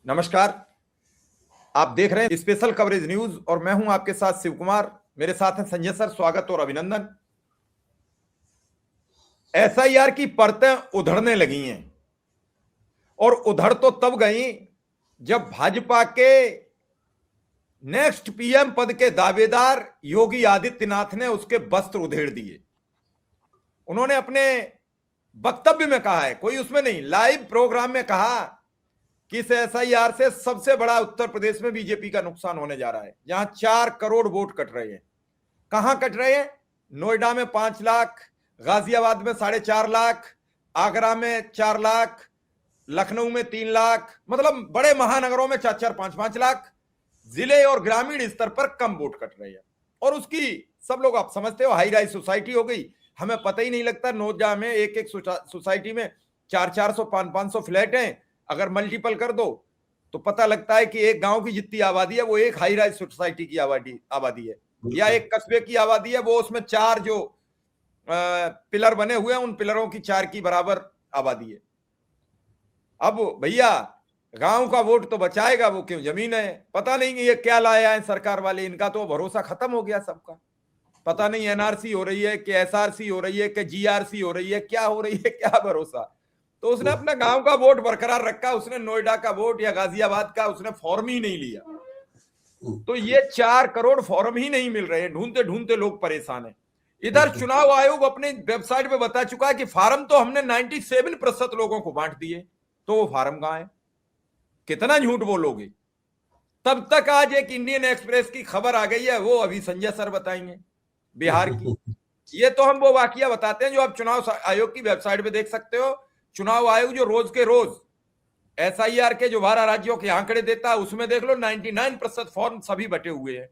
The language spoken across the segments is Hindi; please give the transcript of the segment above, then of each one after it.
नमस्कार। आप देख रहे हैं स्पेशल कवरेज न्यूज और मैं हूं आपके साथ शिव कुमार। मेरे साथ हैं संजय सर। स्वागत और अभिनंदन। एसआईआर की परतें उधड़ने लगी हैं और उधड़ तो तब गई जब भाजपा के नेक्स्ट पीएम पद के दावेदार योगी आदित्यनाथ ने उसके वस्त्र उधेड़ दिए। उन्होंने अपने वक्तव्य में कहा है, कोई उसमें नहीं, लाइव प्रोग्राम में कहा कि इस एसआईआर से सबसे बड़ा उत्तर प्रदेश में बीजेपी का नुकसान होने जा रहा है, जहां 4 करोड़ वोट कट रहे हैं। कहां कट रहे हैं? नोएडा में 5 लाख, गाजियाबाद में 4.5 लाख, आगरा में 4 लाख, लखनऊ में 3 लाख, मतलब बड़े महानगरों में 4-4, 5-5 लाख जिले और ग्रामीण स्तर पर कम वोट कट रहे हैं। और उसकी सब लोग आप समझते हो हाई राइज सोसाइटी हो गई। हमें पता ही नहीं लगता नोएडा में एक एक सोसाइटी में 400-400, 500-500 फ्लैट हैं। अगर मल्टीपल कर दो तो पता लगता है कि एक गांव की जितनी आबादी है वो एक हाई राइज सोसाइटी की आबादी है, या एक कस्बे की आबादी है, वो उसमें 4 जो पिलर बने हुए हैं उन पिलरों की 4 की बराबर आबादी है। अब भैया गांव का वोट तो बचाएगा वो, क्यों? जमीन है। पता नहीं ये क्या लाया है सरकार वाले, इनका तो भरोसा खत्म हो गया सबका। पता नहीं एनआरसी हो रही है कि एसआरसी हो रही है कि जीआरसी हो रही है, क्या हो रही है, क्या भरोसा। तो उसने अपना गांव का वोट बरकरार रखा, उसने नोएडा का वोट या गाजियाबाद का उसने फॉर्म ही नहीं लिया। तो ये 4 करोड़ फॉर्म ही नहीं मिल रहे हैं, ढूंढते ढूंढते लोग परेशान हैं। इधर चुनाव आयोग अपने वेबसाइट पे बता चुका है कि फार्म तो हमने 97% लोगों को बांट दिए, तो वो फार्म कहां है? कितना झूठ बोलोगे? तब तक आज एक इंडियन एक्सप्रेस की खबर आ गई है, वो अभी संजय सर बताएंगे, बिहार की। ये तो हम वो वाकया बताते हैं जो आप चुनाव आयोग की वेबसाइट पे देख सकते हो। चुनाव आयोग जो रोज के रोज एसआईआर के जो 12 राज्यों के आंकड़े देता है उसमें देख लो 99% फॉर्म सभी बटे हुए हैं।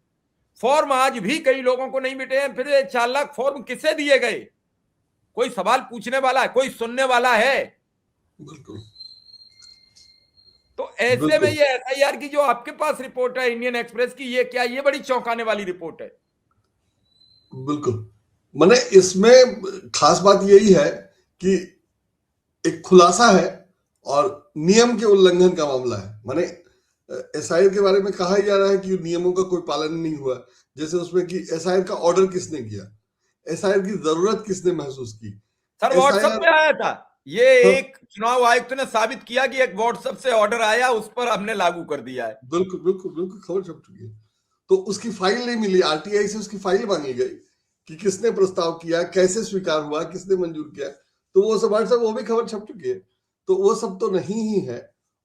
फॉर्म आज भी कई लोगों को नहीं मिटे हैं। फिर 4 लाख फॉर्म किसे दिए गए? कोई सवाल पूछने वाला है? कोई सुनने वाला है? बिल्कुल। तो ऐसे में ये एसआईआर की जो आपके पास रिपोर्ट है इंडियन एक्सप्रेस की, ये क्या, ये बड़ी चौंकाने वाली रिपोर्ट है। बिल्कुल, माने इसमें खास बात यही है कि एक खुलासा है और नियम के उल्लंघन का मामला है। माने एसआईआर के बारे में कहा जा रहा है कि नियमों का कोई पालन नहीं हुआ। जैसे उसमें कि एसआईआर का ऑर्डर किसने किया, एसआईआर की जरूरत किसने महसूस की। सर व्हाट्सएप में आया था ये, एक चुनाव आयुक्त ने साबित किया कि एक व्हाट्सएप से ऑर्डर आया, उस पर हमने लागू कर दिया है। बिल्कुल बिल्कुल बिल्कुल, खबर छप चुकी है। तो उसकी फाइल नहीं मिली, आरटीआई से उसकी फाइल मांगी गई कि किसने प्रस्ताव किया, कैसे स्वीकार हुआ, किसने मंजूर किया। तो वो सब व्हाट्सएप, वो भी खबर छप चुकी है। तो वो सब तो नहीं ही है।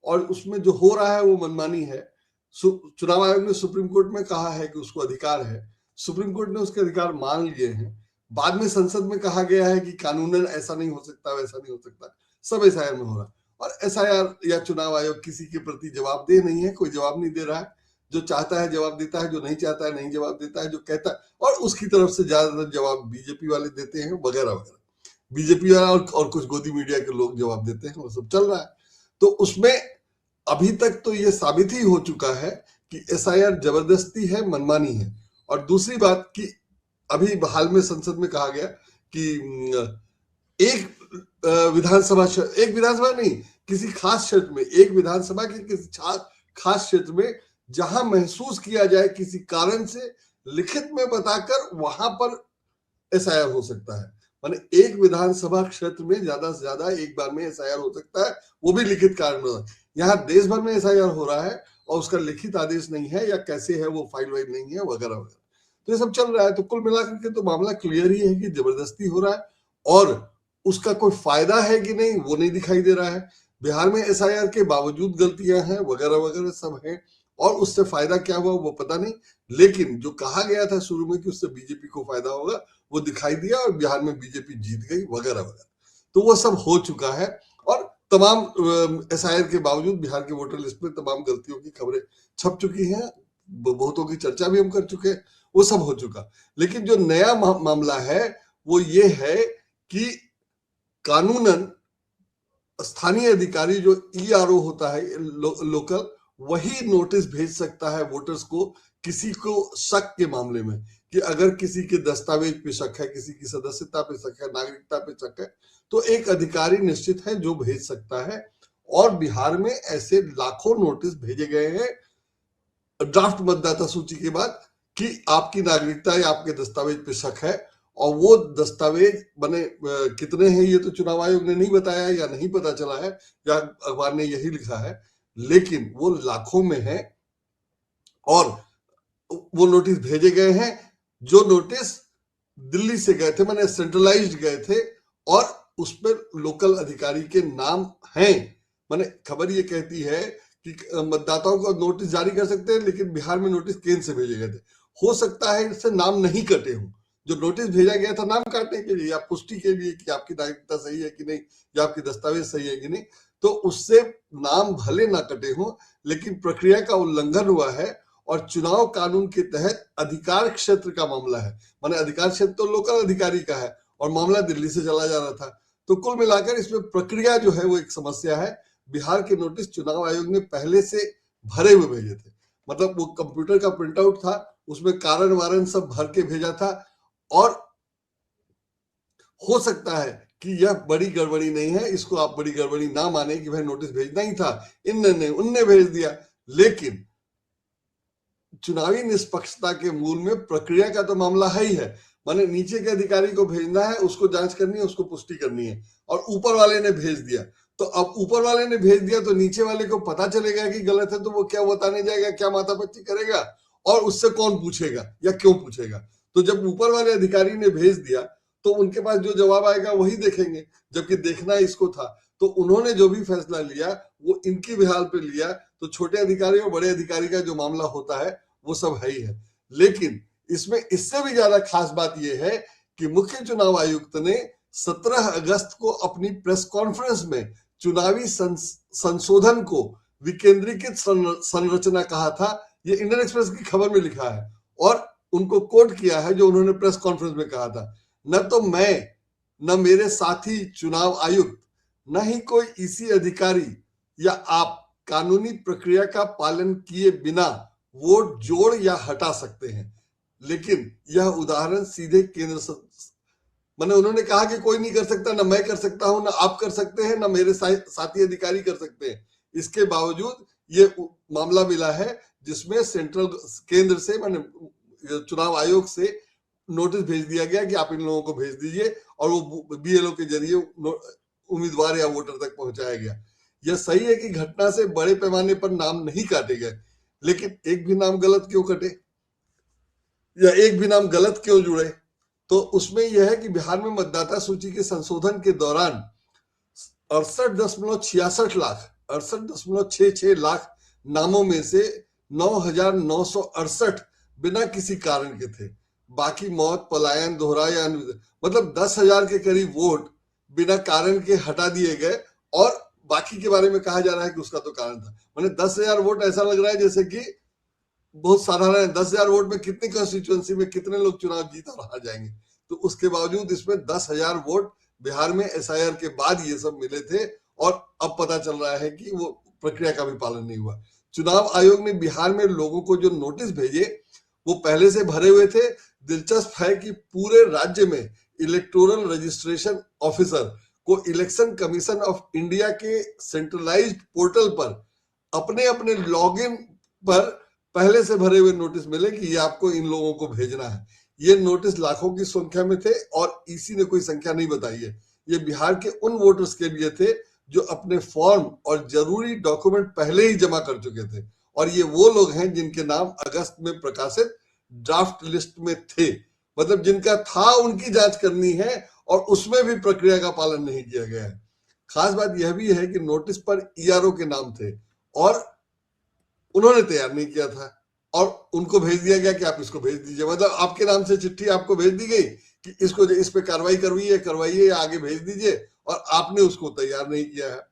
और उसमें जो हो रहा है वो मनमानी है। चुनाव आयोग ने सुप्रीम कोर्ट में कहा है कि उसको अधिकार है, सुप्रीम कोर्ट ने उसके अधिकार मान लिए हैं। बाद में संसद में कहा गया है कि कानूनन ऐसा नहीं हो सकता, वैसा नहीं हो सकता। सब एसआईआर में हो रहा है और एसआईआर या चुनाव आयोग किसी के प्रति जवाबदेह नहीं है। कोई जवाब नहीं दे रहा है। जो चाहता है जवाब देता है, जो नहीं चाहता है नहीं जवाब देता है, जो कहता है, और उसकी तरफ से ज्यादातर जवाब बीजेपी वाले देते हैं वगैरह वगैरह। बीजेपी वाला और कुछ गोदी मीडिया के लोग जवाब देते हैं, वो सब चल रहा है। तो उसमें अभी तक तो ये साबित ही हो चुका है कि एसआईआर जबरदस्ती है, मनमानी है। और दूसरी बात कि अभी हाल में संसद में कहा गया कि एक विधानसभा नहीं, किसी खास क्षेत्र में, एक विधानसभा के किसी खास क्षेत्र में जहां महसूस किया जाए किसी कारण से, लिखित में बताकर वहां पर एसआईआर हो सकता है। माने एक विधानसभा क्षेत्र में ज्यादा से ज्यादा एक बार में एसआईआर हो सकता है, वो भी लिखित कारण। यहाँ देश भर में एसआईआर हो रहा है और उसका लिखित आदेश नहीं है, या कैसे है वो फाइल वाइल नहीं है वगैरह वगैरह। तो ये सब चल रहा है। तो कुल मिलाकर के तो मामला क्लियर ही है कि जबरदस्ती हो रहा है, और उसका कोई फायदा है कि नहीं वो नहीं दिखाई दे रहा है। बिहार में एसआईआर के बावजूद गलतियां हैं वगैरह वगैरह सब है, और उससे फायदा क्या हुआ वो पता नहीं। लेकिन जो कहा गया था शुरू में कि उससे बीजेपी को फायदा होगा, वो दिखाई दिया और बिहार में बीजेपी जीत गई वगैरह वगैरह। तो वो सब हो चुका है और तमाम एसआईआर के बावजूद बिहार के वोटर लिस्ट में तमाम गलतियों की खबरें छप चुकी हैं, बहुतों की चर्चा भी हम कर चुके हैं, वो सब हो चुका। लेकिन जो नया मामला है वो ये है कि कानूनन स्थानीय अधिकारी जो ईआरओ होता है लोकल, वही नोटिस भेज सकता है वोटर्स को किसी को शक के मामले में, कि अगर किसी के दस्तावेज पे शक है, किसी की सदस्यता पे शक है, नागरिकता पे शक है, तो एक अधिकारी निश्चित है जो भेज सकता है। और बिहार में ऐसे लाखों नोटिस भेजे गए हैं ड्राफ्ट मतदाता सूची के बाद कि आपकी नागरिकता या आपके दस्तावेज पे शक है, और वो दस्तावेज बने कितने हैं ये तो चुनाव आयोग ने नहीं बताया या नहीं पता चला है, या अखबार ने यही लिखा है, लेकिन वो लाखों में है और वो नोटिस भेजे गए हैं। जो नोटिस दिल्ली से गए थे, माने सेंट्रलाइज्ड गए थे, और उस पर लोकल अधिकारी के नाम हैं। माने खबर ये कहती है कि मतदाताओं को नोटिस जारी कर सकते हैं, लेकिन बिहार में नोटिस केंद्र से भेजे गए थे। हो सकता है इससे नाम नहीं कटे हों। जो नोटिस भेजा गया था नाम काटने के लिए या पुष्टि के लिए कि आपकी नागरिकता सही है कि नहीं, या आपकी दस्तावेज सही है कि नहीं, तो उससे नाम भले ना कटे हों, लेकिन प्रक्रिया का उल्लंघन हुआ है और चुनाव कानून के तहत अधिकार क्षेत्र का मामला है। माने अधिकार क्षेत्र तो लोकल अधिकारी का है और मामला दिल्ली से चला जा रहा था। तो कुल मिलाकर इसमें प्रक्रिया जो है वो एक समस्या है। बिहार के नोटिस चुनाव आयोग ने पहले से भरे हुए भेजे थे, मतलब वो कंप्यूटर का प्रिंटआउट था, उसमें कारण वारन सब भर के भेजा था, और हो सकता है कि यह बड़ी गड़बड़ी नहीं है, इसको आप बड़ी गड़बड़ी ना माने कि भाई नोटिस भेजना ही था, इनने उनने भेज दिया। लेकिन चुनावी निष्पक्षता के मूल में प्रक्रिया का तो मामला है ही है। माने नीचे के अधिकारी को भेजना है, उसको जांच करनी है, उसको पुष्टि करनी है, और ऊपर वाले ने भेज दिया। तो अब ऊपर वाले ने भेज दिया तो नीचे वाले को पता चलेगा कि गलत है, तो वो क्या बताने जाएगा, क्या माथापच्ची करेगा, और उससे कौन पूछेगा या क्यों पूछेगा। तो जब ऊपर वाले अधिकारी ने भेज दिया तो उनके पास जो जवाब आएगा वही देखेंगे, जबकि देखना इसको था। तो उन्होंने जो भी फैसला लिया वो इनकी बेहाल पे लिया। तो छोटे अधिकारी और बड़े अधिकारी का जो मामला होता है वो सब है ही है। लेकिन इसमें इससे भी ज्यादा खास बात यह है कि मुख्य चुनाव आयुक्त ने 17 अगस्त को अपनी प्रेस कॉन्फ्रेंस में चुनावी संशोधन को विकेंद्रीकृत संरचना कहा था। ये इंडियन एक्सप्रेस की खबर में लिखा है और उनको कोट किया है जो उन्होंने प्रेस कॉन्फ्रेंस में कहा था। न तो मैं, न मेरे साथी चुनाव आयुक्त, न ही कोई ईसी अधिकारी या आप कानूनी प्रक्रिया का पालन किए बिना वोट जोड़ या हटा सकते हैं। लेकिन यह उदाहरण सीधे केंद्र मैंने उन्होंने कहा कि कोई नहीं कर सकता, ना मैं कर सकता हूं, ना आप कर सकते हैं, ना मेरे साथी अधिकारी कर सकते हैं। इसके बावजूद ये मामला मिला है जिसमें सेंट्रल केंद्र से, माने चुनाव आयोग से नोटिस भेज दिया गया कि आप इन लोगों को भेज दीजिए, और वो बीएलओ के जरिए उम्मीदवार या वोटर तक पहुंचाया गया। यह सही है कि घटना से बड़े पैमाने पर नाम नहीं काटे गए, लेकिन एक भी नाम गलत क्यों कटे या एक भी नाम गलत क्यों जुड़े? तो उसमें यह है कि बिहार में मतदाता सूची के संशोधन के दौरान 68.66 लाख नामों में से 9,968 बिना किसी कारण के थे। बाकी मौत, पलायन, दोहरा या मतलब 10,000 के करीब वोट बिना कारण के हटा दिए गए, और बाकी के बारे में कहा जा रहा है कि उसका तो कारण था। मैंने 10,000 वोट ऐसा लग रहा है जैसे कि बहुत साधारण है। 10,000 वोट में कितनी कंस्टिट्यूएंसी में कितने लोग चुनाव जीत और हार जाएंगे। तो उसके बावजूद इसमें 10,000 वोट बिहार में एसआईआर के बाद ये सब मिले थे, और अब पता चल रहा है कि वो प्रक्रिया का भी पालन नहीं हुआ। चुनाव आयोग ने बिहार में लोगों को जो नोटिस भेजे वो पहले से भरे हुए थे। दिलचस्प है कि पूरे राज्य में इलेक्टोरल रजिस्ट्रेशन ऑफिसर को इलेक्शन कमीशन ऑफ इंडिया के सेंट्रलाइज्ड पोर्टल पर अपने अपने लॉगिन पर पहले से भरे हुए नोटिस मिले कि ये आपको इन लोगों को भेजना है। ये नोटिस लाखों की संख्या में थे और ईसी ने कोई संख्या नहीं बताई है। ये बिहार के उन वोटर्स के लिए थे जो अपने फॉर्म और जरूरी डॉक्यूमेंट पहले ही जमा कर चुके थे, और ये वो लोग हैं जिनके नाम अगस्त में प्रकाशित ड्राफ्ट लिस्ट में थे। मतलब जिनका था उनकी जांच करनी है, और उसमें भी प्रक्रिया का पालन नहीं किया गया है। खास बात यह भी है कि नोटिस पर ईआरओ के नाम थे और उन्होंने तैयार नहीं किया था, और उनको भेज दिया गया कि आप इसको भेज दीजिए। मतलब आपके नाम से चिट्ठी आपको भेज दी गई कि इसको इस पे कार्रवाई करवाइए या आगे भेज दीजिए, और आपने उसको तैयार नहीं किया है।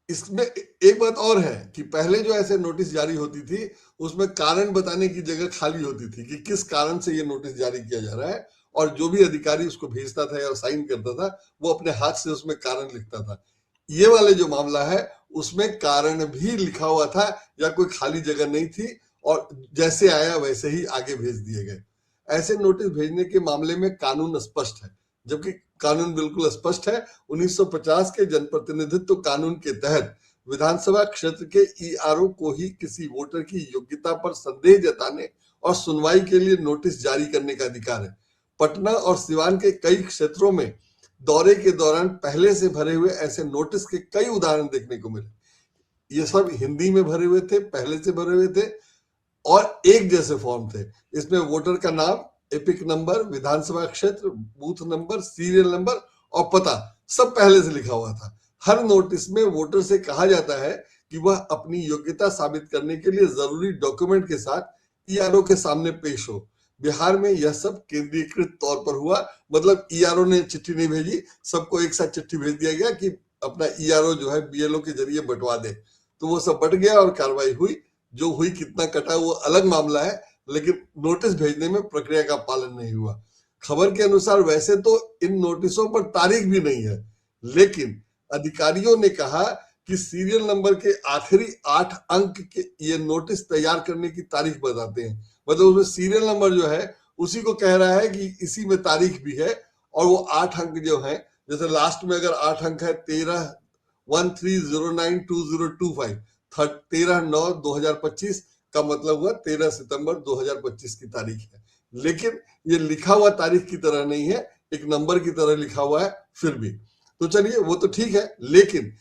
इसमें एक बात और है कि पहले जो ऐसे नोटिस जारी होती थी उसमें कारण बताने की जगह खाली होती थी कि किस कारण से ये नोटिस जारी किया जा रहा है, और जो भी अधिकारी उसको भेजता था या साइन करता था वो अपने हाथ से उसमें कारण लिखता था। ये वाले जो मामला है उसमें कारण भी लिखा हुआ था या कोई खाली जगह नहीं थी, और जैसे आया वैसे ही आगे भेज दिए गए। ऐसे नोटिस भेजने के मामले में कानून स्पष्ट है। जबकि कानून बिल्कुल स्पष्ट है। 1950 के जनप्रतिनिधित्व कानून के तहत विधानसभा क्षेत्र के ईआरओ को ही किसी वोटर की योग्यता पर संदेह जताने और सुनवाई के लिए नोटिस जारी करने का अधिकार है। पटना और सिवान के कई क्षेत्रों में दौरे के दौरान पहले से भरे हुए ऐसे नोटिस के कई उदाहरण देखने को मिले। ये सब हिंदी में भरे हुए थे, पहले से भरे हुए थे और एक जैसे फॉर्म थे। इसमें वोटर का नाम, एपिक नंबर, विधानसभा क्षेत्र, बूथ नंबर, सीरियल नंबर और पता सब पहले से लिखा हुआ था। हर नोटिस में वोटर से कहा जाता है कि वह अपनी योग्यता साबित करने के लिए जरूरी डॉक्यूमेंट के साथ ईआरओ के सामने पेश हो। बिहार में यह सब केंद्रीकृत तौर पर हुआ, मतलब ईआरओ ने चिट्ठी नहीं भेजी, सबको एक साथ चिट्ठी भेज दिया गया कि अपना ईआरओ जो है बीएलओ के जरिए बंटवा दे। तो वो सब बट गया और कार्रवाई हुई। जो हुई, कितना कटा वो अलग मामला है, लेकिन नोटिस भेजने में प्रक्रिया का पालन नहीं हुआ। खबर के अनुसार वैसे तो इन नोटिसों पर तारीख भी नहीं है, लेकिन अधिकारियों ने कहा कि सीरियल नंबर के आखिरी 8 अंक के ये नोटिस तैयार करने की तारीख बताते हैं। मतलब उसमें सीरियल नंबर जो है उसी को कह रहा है कि इसी में तारीख भी है, और वो 8 अंक जो है, जैसे लास्ट में अगर 8 अंक है 13-1309-2025, 13/9/2025 का मतलब हुआ 13 सितंबर 2025 की तारीख है। लेकिन ये लिखा हुआ तारीख की तरह नहीं है, एक नंबर की तरह लिखा हुआ है। फिर भी तो चलिए, वो तो ठीक है, लेकिन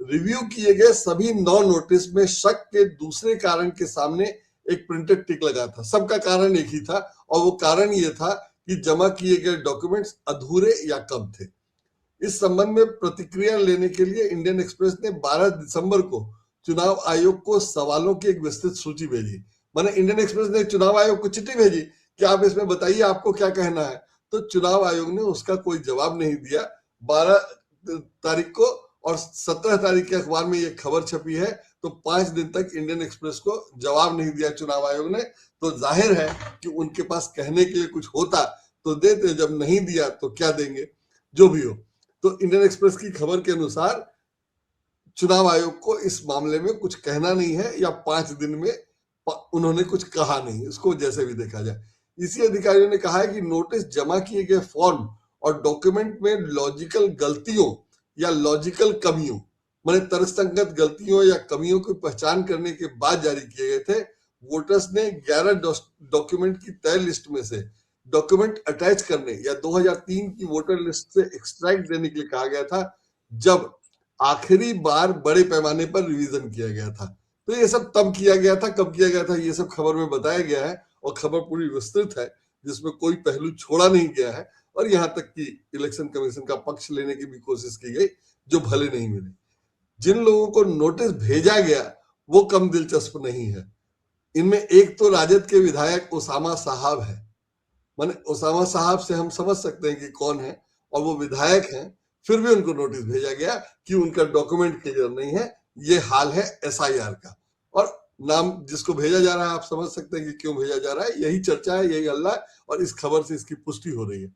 रिव्यू किए गए सभी 9 नोटिस में शक के दूसरे कारण के सामने एक प्रिंटेड टिक लगा था। सबका कारण एक ही था, और वो कारण ये था कि जमा किए गए डॉक्यूमेंट्स अधूरे या कम थे। इस संबंध में प्रतिक्रिया लेने के लिए इंडियन एक्सप्रेस ने 12 दिसंबर को चुनाव आयोग को सवालों की एक विस्तृत सूची भेजी। माने इंडियन एक्सप्रेस ने चुनाव आयोग को चिट्ठी भेजी कि आप इसमें बताइए आपको क्या कहना है। तो चुनाव आयोग ने उसका कोई जवाब नहीं दिया 12 तारीख को, और 17 तारीख के अखबार में ये खबर छपी है। तो 5 दिन तक इंडियन एक्सप्रेस को जवाब नहीं दिया चुनाव आयोग ने। तो जाहिर है कि उनके पास कहने के लिए कुछ होता तो देते, जब नहीं दिया तो क्या देंगे। जो भी हो, तो इंडियन एक्सप्रेस की खबर के अनुसार चुनाव आयोग को इस मामले में कुछ कहना नहीं है, या 5 दिन में उन्होंने कुछ कहा नहीं, इसको जैसे भी देखा जाए। इसी अधिकारियों ने कहा है कि नोटिस जमा किए गए फॉर्म और डॉक्यूमेंट में लॉजिकल गलतियों या लॉजिकल कमियों, माने तर्कसंगत गलतियों या कमियों की पहचान करने के बाद जारी किए गए थे। वोटर्स ने 11 डॉक्यूमेंट की तय लिस्ट में से डॉक्यूमेंट अटैच करने या 2003 की वोटर लिस्ट से एक्सट्रैक्ट देने के लिए कहा गया था, जब आखिरी बार बड़े पैमाने पर रिवीजन किया गया था। तो ये सब तब किया गया था, कब किया गया था, ये सब खबर में बताया गया है, और खबर पूरी विस्तृत है, जिसमें कोई पहलू छोड़ा नहीं गया है। और यहाँ तक कि इलेक्शन कमीशन का पक्ष लेने की भी कोशिश की गई, जो भले नहीं मिली। जिन लोगों को नोटिस भेजा गया वो कम दिलचस्प नहीं है। इनमें एक तो राजद के विधायक ओसामा साहब है। माने ओसामा साहब से हम समझ सकते हैं कि कौन है, और वो विधायक हैं, फिर भी उनको नोटिस भेजा गया कि उनका डॉक्यूमेंट क्लियर नहीं है। ये हाल है एसआईआर का, और नाम जिसको भेजा जा रहा है आप समझ सकते हैं कि क्यों भेजा जा रहा है। यही चर्चा है, यही हल्ला है, और इस खबर से इसकी पुष्टि हो रही है।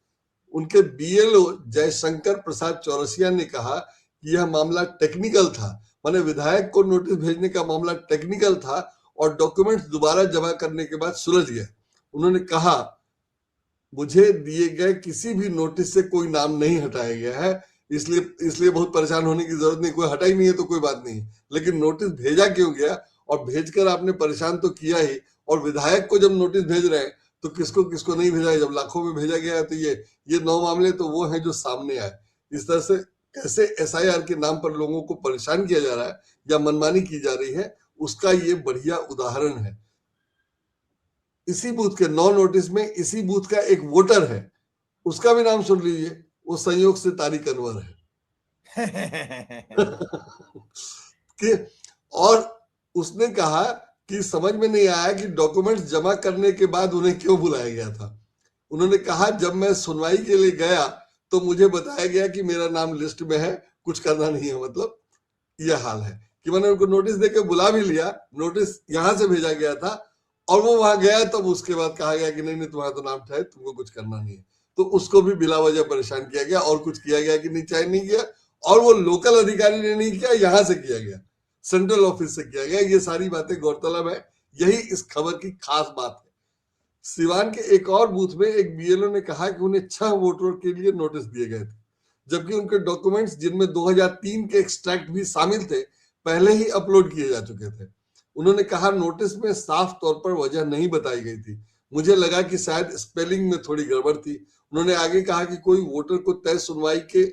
उनके बीएलओ जयशंकर प्रसाद चौरसिया ने कहा कि यह मामला टेक्निकल था, माने विधायक को नोटिस भेजने का मामला टेक्निकल था, और डॉक्यूमेंट्स दोबारा जमा करने के बाद सुलझ गया। उन्होंने कहा, मुझे दिए गए किसी भी नोटिस से कोई नाम नहीं हटाया गया है, इसलिए बहुत परेशान होने की जरूरत नहीं। कोई हटा ही नहीं है तो कोई बात नहीं, लेकिन नोटिस भेजा क्यों गया, और भेजकर आपने परेशान तो किया ही। और विधायक को जब नोटिस भेज रहे हैं तो किसको किसको नहीं भेजा है, जब लाखों में भेजा गया है। तो ये 9 मामले तो वो हैं जो सामने आए। इस तरह से कैसे एसआईआर के नाम पर लोगों को परेशान किया जा रहा है या मनमानी की जा रही है, उसका ये बढ़िया उदाहरण है। इसी बूथ के 9 नोटिस में इसी बूथ का एक वोटर है, उसका भी नाम सुन लीजिए, वो संयोग से तारिक अनवर है। कि और उसने कहा कि समझ में नहीं आया कि डॉक्यूमेंट्स जमा करने के बाद उन्हें क्यों बुलाया गया था। उन्होंने कहा, जब मैं सुनवाई के लिए गया तो मुझे बताया गया कि मेरा नाम लिस्ट में है, कुछ करना नहीं है। मतलब यह हाल है कि मैंने उनको नोटिस देकर बुला भी लिया, नोटिस यहां से भेजा गया था, और वो वहां गया, तब उसके बाद कहा गया कि नहीं तुम्हारा तो नाम है, तुमको कुछ करना नहीं है। तो उसको भी बिला वजह परेशान किया गया, और कुछ किया गया कि नहीं, चाहे नहीं किया, और वो लोकल अधिकारी ने नहीं किया, यहां से किया गया, सेंट्रल ऑफिस से किया गया। ये सारी बातें गौरतलब है, यही इस खबर की खास बात है। सिवान के एक और बूथ में एक बीएलओ ने कहा कि उन्हें 6 वोटरों के लिए नोटिस दिए गए थे, जबकि उनके डॉक्यूमेंट्स जिनमें 2003 के एक्सट्रैक्ट भी शामिल थे पहले ही अपलोड किए जा चुके थे। उन्होंने कहा नोटिस में साफ तौर पर वजह नहीं बताई गई थी, मुझे लगा कि शायद स्पेलिंग में थोड़ी गड़बड़ थी। उन्होंने आगे कहा कि कोई वोटर को तय सुनवाई के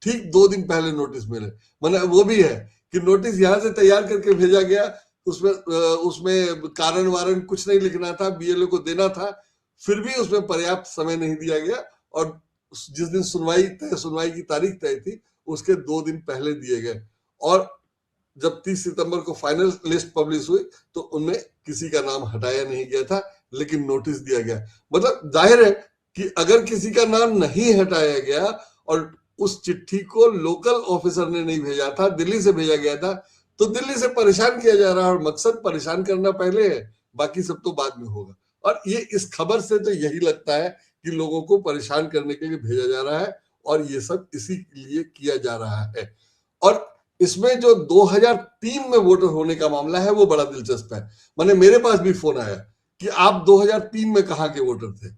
ठीक 2 दिन पहले नोटिस मिले, मतलब वो भी है कि नोटिस यहाँ से तैयार करके भेजा गया, उसमें कारण वारण कुछ नहीं लिखना था, बीएलओ को देना था, फिर भी उसमें पर्याप्त समय नहीं दिया गया और जिस दिन सुनवाई की तारीख तय थी उसके 2 दिन पहले दिए गए। और जब 30 सितंबर को फाइनल लिस्ट पब्लिश हुई तो उनमें किसी का नाम हटाया नहीं गया था, लेकिन नोटिस दिया गया। मतलब जाहिर है कि अगर किसी का नाम नहीं हटाया गया और उस चिट्ठी को लोकल ऑफिसर ने नहीं भेजा था, दिल्ली से भेजा गया था, तो दिल्ली से परेशान किया जा रहा है और मकसद परेशान करना पहले है, बाकी सब तो बाद में होगा। और ये इस खबर से तो यही लगता है कि लोगों को परेशान करने के लिए भेजा जा रहा है और ये सब इसी लिए किया जा रहा है। और इसमें जो 2003 में वोटर होने का मामला है वो बड़ा दिलचस्प है। मैंने मेरे पास भी फोन आया कि आप 2003 में कहाँ के वोटर थे,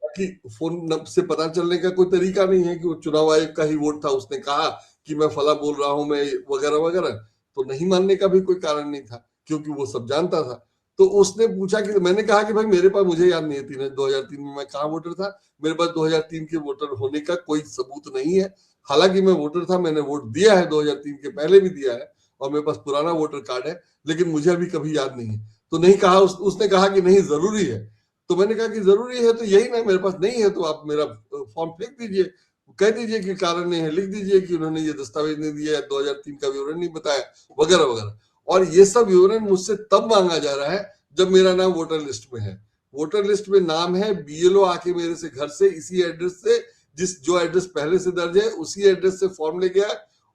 कि फोन से पता चलने का कोई तरीका नहीं है कि वो चुनाव आयोग का ही वोट था, उसने कहा कि मैं फला बोल रहा हूं मैं वगैरह वगैरह, तो नहीं मानने का भी कोई कारण नहीं था क्योंकि वो सब जानता था। तो उसने पूछा कि मैंने कहा कि भाई मेरे पास, मुझे याद नहीं है 2003 में मैं कहाँ वोटर था, मेरे पास 2003 के वोटर होने का कोई सबूत नहीं है। हालांकि मैं वोटर था, मैंने वोट दिया है 2003 के पहले भी दिया है और मेरे पास पुराना वोटर कार्ड है, लेकिन मुझे अभी कभी याद नहीं है। तो नहीं कहा, उसने कहा कि नहीं जरूरी है। तो मैंने कहा कि जरूरी है तो यही ना, मेरे पास नहीं है तो आप मेरा फॉर्म फेंक दीजिए, कह दीजिए कि कारण नहीं है, लिख दीजिए कि उन्होंने ये दस्तावेज नहीं दिया, 2003 का विवरण नहीं बताया वगैरह वगैरह। और ये सब विवरण मुझसे तब मांगा जा रहा है जब मेरा नाम वोटर लिस्ट में है। वोटर लिस्ट में नाम है, बीएलओ आके मेरे से घर से इसी एड्रेस से, जो एड्रेस पहले से दर्ज है उसी एड्रेस से फॉर्म ले गया,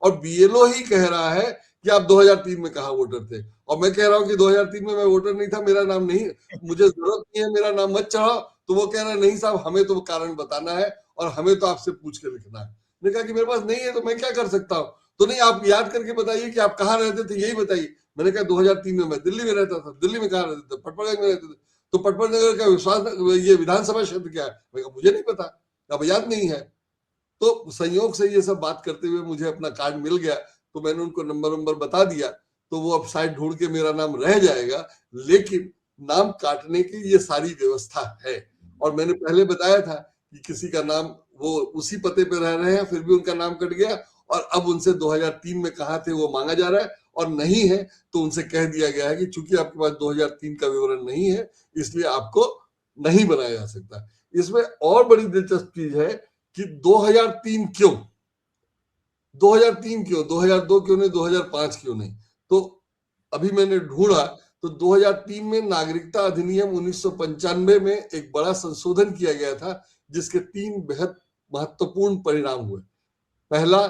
और बीएलओ ही कह रहा है कि आप 2003 में कहा वोटर थे, और मैं कह रहा हूं कि 2003 में मैं वोटर नहीं था, मेरा नाम नहीं, मुझे जरूरत नहीं है, मेरा नाम मत चढ़ाओ। तो वो कह रहा है नहीं साहब, हमें तो कारण बताना है और हमें तो आपसे पूछ के लिखना है। मैंने कहा कि मेरे पास नहीं है तो मैं क्या कर सकता हूँ। तो नहीं, आप याद करके बताइए कि आप कहाँ रहते थे, यही बताइए। मैंने कहा 2003 में मैं दिल्ली में रहता था। दिल्ली में कहाँ रहते थे? पटपड़गंज में रहते थे। तो पटपड़नगर का ये विधानसभा क्षेत्र क्या है? मैं कहा मुझे नहीं पता, अब याद नहीं है। तो संयोग से ये सब बात करते हुए मुझे अपना कार्ड मिल गया, तो मैंने उनको नंबर बता दिया, तो वो अब शायद ढूंढ के मेरा नाम रह जाएगा, लेकिन नाम काटने की ये सारी व्यवस्था है। और मैंने पहले बताया था कि किसी का नाम, वो उसी पते पे रह रहे हैं फिर भी उनका नाम कट गया, और अब उनसे 2003 में कहा थे वो मांगा जा रहा है, और नहीं है तो उनसे कह दिया गया है कि चूंकि आपके पास 2003 का विवरण नहीं है इसलिए आपको नहीं बनाया जा सकता। इसमें और बड़ी दिलचस्प चीज है कि 2003 क्यों, 2003 क्यों, 2002 क्यों नहीं, 2005 क्यों नहीं? तो अभी मैंने ढूंढा तो 2003 में नागरिकता अधिनियम 1995 में एक बड़ा संशोधन किया गया था, जिसके 3 बेहद महत्वपूर्ण परिणाम हुए। पहला,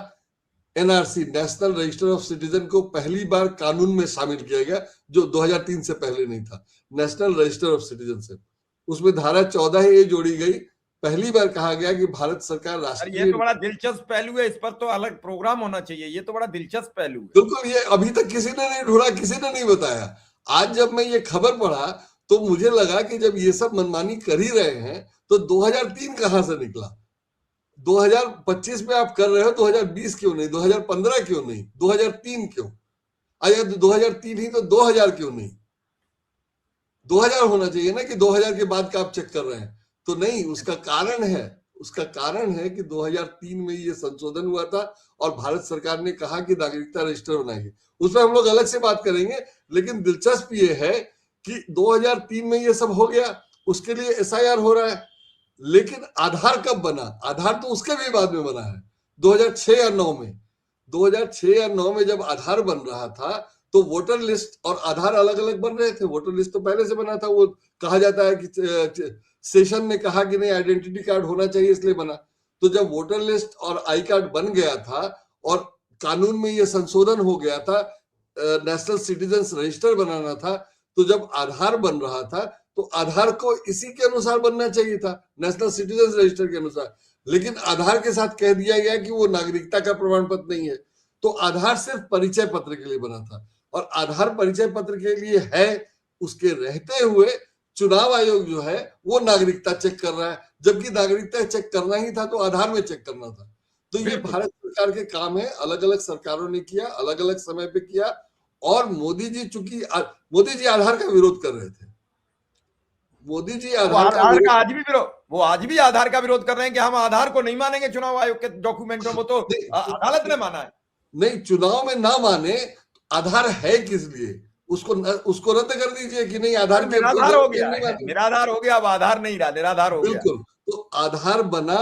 NRC, national register of citizen को पहली बार कानून में शामिल किया गया, जो 2003 से पहले नहीं था। नेशनल रजिस्टर ऑफ सिटीजनशिप, उसमें धारा 14A जोड़ी गई। पहली बार कहा गया कि भारत सरकार राष्ट्रीय, ये तो बड़ा दिलचस्प पहलू है, इस पर तो अलग प्रोग्राम होना चाहिए, ये तो बड़ा दिलचस्प पहलू है। बिल्कुल, ये अभी तक किसी ने नहीं ढूंढा, किसी ने नहीं बताया। आज जब मैं ये खबर पढ़ा तो मुझे लगा कि जब ये सब मनमानी कर ही रहे हैं तो 2003 कहां से निकला? 2025 में आप कर रहे हो, 2020 क्यों नहीं, 2015 क्यों नहीं, 2003 क्यों? अगर 2003 ही तो 2000 क्यों नहीं? 2000 होना चाहिए ना, कि 2000 के बाद का आप चेक कर रहे हैं। तो नहीं, उसका कारण है कि 2003 में ये संशोधन हुआ था और भारत सरकार ने कहा कि नागरिकता रजिस्टर बनाएंगे। उसमें हम लोग अलग से बात करेंगे, लेकिन दिलचस्प ये है कि 2003 में ये सब हो गया, उसके लिए एसआईआर हो रहा है। लेकिन आधार कब बना? आधार तो उसके भी बाद में बना है, 2006 या 9 में। 2006 या 9 में जब आधार बन रहा था तो वोटर लिस्ट और आधार अलग अलग बन रहे थे। वोटर लिस्ट तो पहले से बना था, वो कहा जाता है कि सेशन ने कहा कि नहीं, आइडेंटिटी कार्ड होना चाहिए इसलिए बना। तो जब वोटर लिस्ट और आई कार्ड बन गया था और कानून में ये संशोधन हो गया था, नेशनल सिटीजन रजिस्टर बनाना था, तो जब आधार बन रहा था तो आधार को इसी के अनुसार बनना चाहिए था, नेशनल सिटीजन रजिस्टर के अनुसार। लेकिन आधार के साथ कह दिया गया कि वो नागरिकता का प्रमाण पत्र नहीं है। तो आधार सिर्फ परिचय पत्र के लिए बना था, और आधार परिचय पत्र के लिए है, उसके रहते हुए चुनाव आयोग जो है वो नागरिकता चेक कर रहा है, जबकि नागरिकता चेक करना ही था तो आधार में चेक करना था। तो ये भारत सरकार के काम है, अलग अलग सरकारों ने किया, अलग अलग समय पे किया। और मोदी जी चूंकि मोदी जी आधार का विरोध कर रहे थे, मोदी जी आधार का आज भी विरोध, वो आज भी आधार का विरोध कर रहे हैं कि हम आधार को नहीं मानेंगे चुनाव आयोग के डॉक्यूमेंटों में, तो अदालत ने माना है। नहीं, चुनाव में ना माने, आधार है किस लिए, उसको रद्द कर दीजिए कि नहीं आधार के निराधार हो गया, निराधार हो गया, अब आधार नहीं रहा, निराधार हो गया। बिल्कुल, तो आधार बना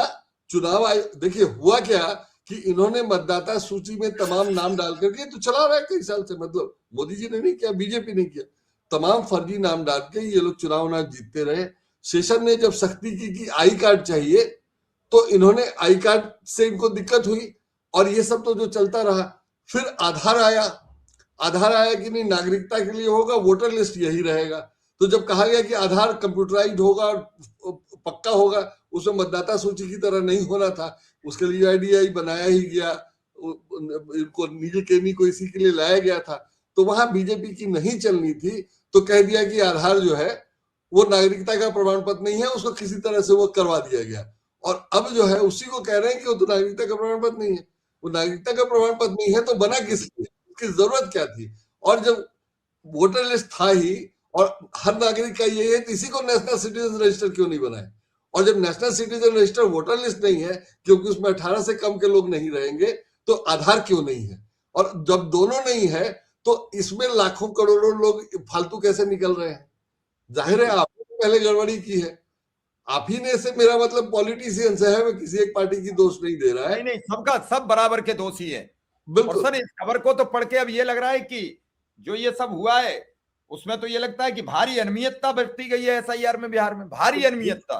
चुनाव आयोग। देखिए हुआ क्या कि इन्होंने मतदाता सूची में तमाम नाम डाल करके तो चला रहा है कई साल से, मतलब मोदी जी ने नहीं किया, बीजेपी ने किया, तमाम फर्जी नाम डाल के ये लोग चुनाव ना जीतते रहे। शेषन ने जब सख्ती की कि आई कार्ड चाहिए, तो इन्होंने आई कार्ड से इनको दिक्कत हुई और ये सब तो जो चलता रहा। फिर आधार आया कि नहीं नागरिकता के लिए होगा, वोटर लिस्ट यही रहेगा। तो जब कहा गया कि आधार कंप्यूटराइज्ड होगा और पक्का होगा, उसमें मतदाता सूची की तरह नहीं होना था, उसके लिए आईडीआई बनाया ही गया, इनको नील केनी को इसी के लिए लाया गया था। तो वहां बीजेपी की नहीं चलनी थी, तो कह दिया कि आधार जो है वो नागरिकता का प्रमाण पत्र नहीं है, उसको किसी तरह से वो करवा दिया गया। और अब जो है उसी को कह रहे हैं कि वो तो नागरिकता का प्रमाण पत्र नहीं है। वो नागरिकता का प्रमाण पत्र नहीं है तो बना किस लिए, उसकी जरूरत क्या थी? और जब वोटर लिस्ट था ही और हर नागरिक का ये है, तो इसी को नेशनल सिटीजन रजिस्टर क्यों नहीं बनाए? और जब national citizen register voter list नहीं है, क्योंकि उसमें 18 से कम के लोग नहीं रहेंगे, तो आधार क्यों नहीं है? और जब दोनों नहीं है तो इसमें लाखों करोड़ों लोग फालतू कैसे निकल रहे हैं? जाहिर है आपने पहले गड़बड़ी की है, आप ही ने से, मेरा मतलब पॉलिटिशियन से है, मैं किसी एक पार्टी की दोष नहीं दे रहा है। नहीं, सबका सब बराबर के दोषी है। और सर इस खबर को तो पढ़ के अब ये लग रहा है कि जो ये सब हुआ है उसमें तो ये लगता है कि भारी अनियमितता बरती गई है एसआईआर में, बिहार में भारी अनियमितता,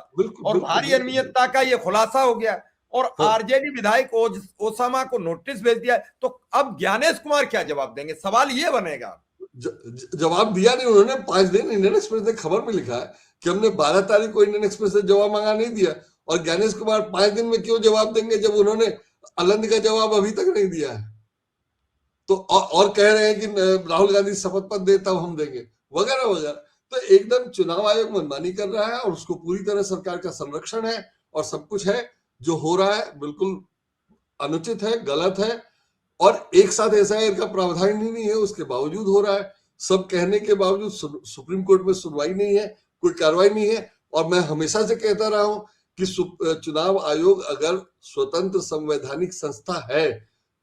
और भारी अनियमितता का ये खुलासा हो गया और आरजेडी विधायक ओसामा को नोटिस भेज दिया। तो अब ज्ञानेश कुमार क्या जवाब देंगे? सवाल ये बनेगा। जवाब दिया नहीं उन्होंने। 5 दिन इंडियन एक्सप्रेस ने खबर में लिखा है कि हमने 12 तारीख को इंडियन एक्सप्रेस से जवाब मांगा, नहीं दिया। और ज्ञानेश कुमार 5 दिन में क्यों जवाब देंगे जब उन्होंने अलंद का जवाब अभी तक नहीं दिया है? तो और कह रहे हैं कि राहुल गांधी शपथ पत्र दे तब हम देंगे, वगैरह वगैरह। तो एकदम चुनाव आयोग मनमानी कर रहा है और उसको पूरी तरह सरकार का संरक्षण है और सब कुछ है। जो हो रहा है बिल्कुल अनुचित है, गलत है। और एक साथ एसआईआर का प्रावधान ही नहीं है, उसके बावजूद हो रहा है। सब कहने के बावजूद सुप्रीम कोर्ट में सुनवाई नहीं है, कोई कार्रवाई नहीं है। और मैं हमेशा से कहता रहा हूं कि चुनाव आयोग अगर स्वतंत्र संवैधानिक संस्था है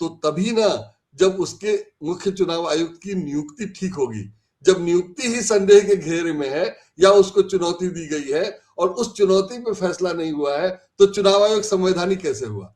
तो तभी ना जब उसके मुख्य चुनाव आयुक्त की नियुक्ति ठीक होगी। जब नियुक्ति ही संदेह के घेरे में है या उसको चुनौती दी गई है और उस चुनौती पे फैसला नहीं हुआ है, तो चुनाव आयोग संवैधानिक कैसे हुआ?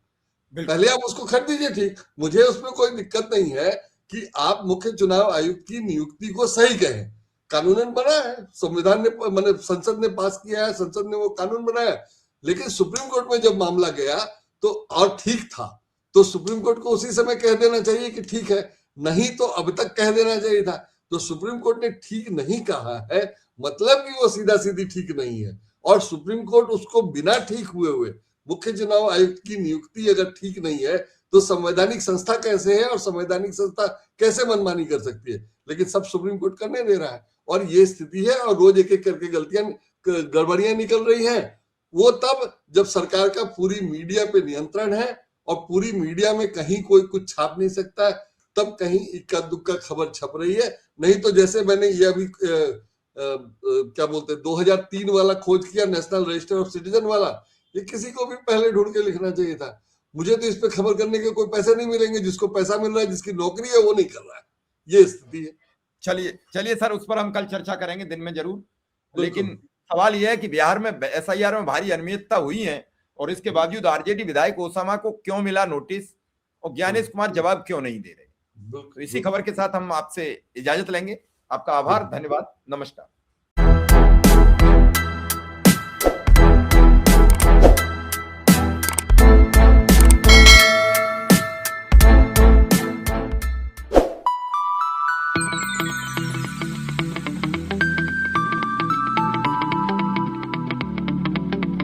पहले आप उसको कर दीजिए ठीक, मुझे उसमें कोई दिक्कत नहीं है कि आप मुख्य चुनाव आयुक्त की नियुक्ति को सही कहें। कानूनन बना है, संविधान ने मैंने संसद ने पास किया है, संसद ने वो कानून बनाया। लेकिन सुप्रीम कोर्ट में जब मामला गया तो और ठीक था, तो सुप्रीम कोर्ट को उसी समय कह देना चाहिए कि ठीक है, नहीं तो अब तक कह देना चाहिए था। तो सुप्रीम कोर्ट ने ठीक नहीं कहा है, मतलब कि वो सीधा सीधी ठीक नहीं है। और सुप्रीम कोर्ट उसको बिना ठीक हुए मुख्य चुनाव आयुक्त की नियुक्ति अगर ठीक नहीं है तो संवैधानिक संस्था कैसे है और संवैधानिक संस्था कैसे मनमानी कर सकती है? लेकिन सब सुप्रीम कोर्ट करने दे रहा है और ये स्थिति है। और रोज एक एक करके गलतियां, गड़बड़ियां निकल रही हैं। वो तब जब सरकार का पूरी मीडिया पे नियंत्रण है और पूरी मीडिया में कहीं कोई कुछ छाप नहीं सकता है, तब कहीं इक्का दुक्का खबर छप रही है। नहीं तो जैसे मैंने ये अभी क्या बोलते 2003 वाला खोज किया, नेशनल रजिस्टर ऑफ सिटीजन वाला, ये किसी को भी पहले ढूंढ के लिखना चाहिए था। मुझे तो इस पे खबर करने के कोई पैसे नहीं मिलेंगे, जिसको पैसा मिल रहा है, जिसकी नौकरी है, वो नहीं कर रहा है। ये स्थिति है। चलिए सर, उस पर हम कल चर्चा करेंगे दिन में जरूर। लेकिन सवाल यह है कि बिहार में एसआईआर में भारी अनियमितता हुई है और इसके बावजूद आरजेडी विधायक ओसामा को क्यों मिला नोटिस और ज्ञानेश कुमार जवाब क्यों नहीं दे रहे? तो इसी खबर के साथ हम आपसे इजाजत लेंगे। आपका आभार, धन्यवाद, नमस्कार।